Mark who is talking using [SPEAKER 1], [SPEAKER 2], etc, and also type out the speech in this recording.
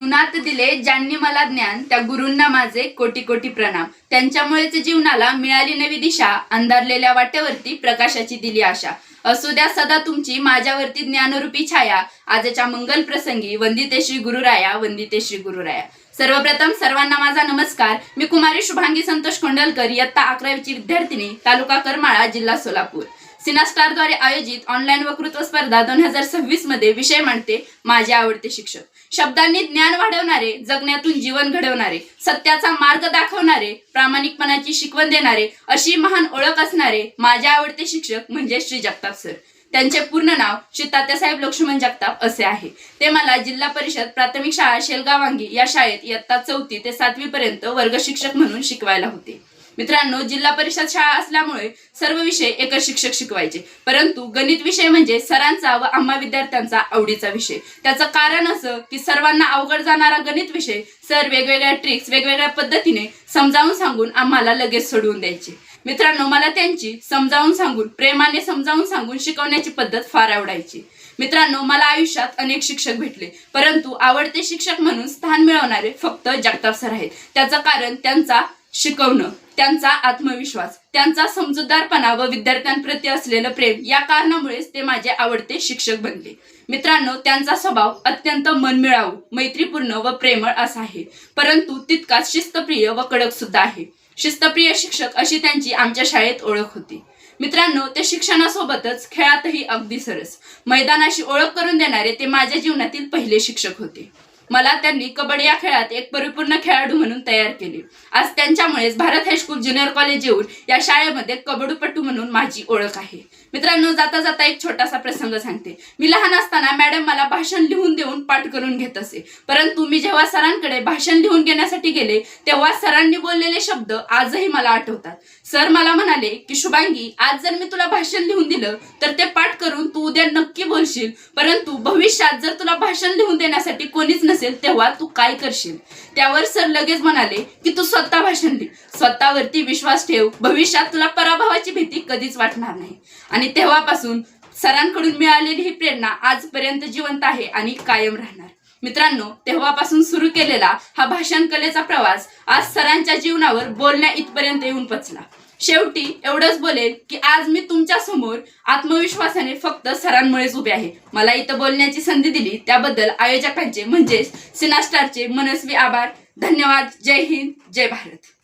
[SPEAKER 1] जीवनात दिले ज्यांनी मला ज्ञान, त्या गुरूंना माझे कोटी कोटी प्रणाम। त्यांच्यामुळेच जीवनाला मिळाली नवी दिशा, अंधारलेल्या वाटेवरती प्रकाशाची दिली आशा। असू द्या सदा तुमची माझ्यावरती ज्ञानरूपी छाया, आजच्या मंगल प्रसंगी वंदिते श्री गुरुराया, वंदिते श्री गुरुराया। सर्वप्रथम सर्वांना माझा नमस्कार। मी कुमारी शुभांगी संतोष कोंडलकर, इयत्ता 11वीची विद्यार्थिनी, तालुका करमाळा, जिल्हा सोलापूर। सिनास्टार द्वारे आयोजित ऑनलाईन वक्तृत्व स्पर्धा 2026 मध्ये विषय मांडते माझे आवडते शिक्षक। शब्दांनी ज्ञान वाढवणारे, जगण्यातून जीवन घडवणारे, सत्याचा मार्ग दाखवणारे, प्रामाणिकपणाची शिकवण देणारे, अशी महान ओळख असणारे माझे आवडते शिक्षक म्हणजे श्री जगताप सर। त्यांचे पूर्ण नाव श्री तात्यासाहेब लक्ष्मण जगताप असे आहे। ते मला जिल्हा परिषद प्राथमिक शाळा शेलगाव वांगी या शाळेत इयत्ता 4थी ते 7वी पर्यंत वर्ग शिक्षक म्हणून शिकवायला होते। मित्रांनो, जिल्हा परिषद शाळा असल्यामुळे सर्व विषय एकच शिक्षक शिकवायचे, परंतु गणित विषय म्हणजे सरांचा व आम्हा विद्यार्थ्यांचा आवडीचा विषय। त्याचं कारण असं की सर्वांना अवघड जाणारा गणित विषय सर वेगवेगळ्या ट्रिक्स वेगवेगळ्या पद्धतीने समजावून सांगून आम्हाला लगेच सोडवून द्यायचे। मित्रांनो, मला त्यांची समजावून सांगून, प्रेमाने समजावून सांगून शिकवण्याची पद्धत फार आवडायची। मित्रांनो, मला आयुष्यात अनेक शिक्षक भेटले, परंतु आवडते शिक्षक म्हणून स्थान मिळवणारे फक्त जगताप सर आहेत। त्याचं कारण त्यांचा शिकवणं, त्यांचा आत्मविश्वास, त्यांचा समजूतदारपणा व विद्यार्थ्यांप्रती असलेलं प्रेम, या कारणामुळेच ते माझे आवडते शिक्षक बनले। मित्रांनो, त्यांचा स्वभाव अत्यंत मनमिळावू, मैत्रीपूर्ण व प्रेमळ असा आहे, परंतु तितकाच शिस्तप्रिय व कडक सुद्धा आहे। शिस्तप्रिय शिक्षक अशी त्यांची आमच्या शाळेत ओळख होती। मित्रांनो, ते शिक्षणासोबतच खेळातही अगदी सरस, मैदानाशी ओळख करून देणारे ते माझ्या जीवनातील पहिले शिक्षक होते। मला त्यांनी कबड्डी या खेळात एक परिपूर्ण खेळाडू म्हणून तयार केले। आज त्यांच्यामुळेच Bharat high school junior college Yeoor या शाळेमध्ये कबड्डीपटू म्हणून माझी ओळख आहे। मित्रांनो, जाता जाता एक छोटासा प्रसंग सांगते। मी लहान असताना मॅडम मला भाषण लिहून देऊन पाठ करून घेत असे, परंतु मी जेव्हा सरांकडे भाषण लिहून घेण्यासाठी गेले तेव्हा सरांनी बोललेले शब्द आजही मला आठवतात। सर मला म्हणाले की शुभांगी, आज जर मी तुला भाषण लिहून दिलं तर ते पाठ करून तू उद्या नक्की बोलशील, परंतु भविष्यात जर तुला भाषण लिहून देण्यासाठी कोणीच नसेल तेव्हा तू काय करशील। त्यावर सर लगेच म्हणाले की तू स्वतः भाषण लिह, स्वतःवरती विश्वास ठेव, भविष्यात तुला पराभवाची भीती कधीच वाटणार नाही। आणि तेव्हापासून सरांकडून मिळालेली ही प्रेरणा आजपर्यंत जिवंत आहे आणि कायम राहणार। मित्रांनो, तेव्हापासून सुरू केलेला हा भाषण कलेचा प्रवास आज सरांच्या जीवनावर बोलण्या इथपर्यंत येऊन पोचला। शेवटी एवढंच बोलेल की आज मी तुमच्या समोर आत्मविश्वासाने फक्त सरांमुळेच उभे आहे। मला इथं बोलण्याची संधी दिली त्याबद्दल आयोजकांचे म्हणजेच सिनास्टारचे मनस्वी आभार। धन्यवाद। जय हिंद, जय भारत।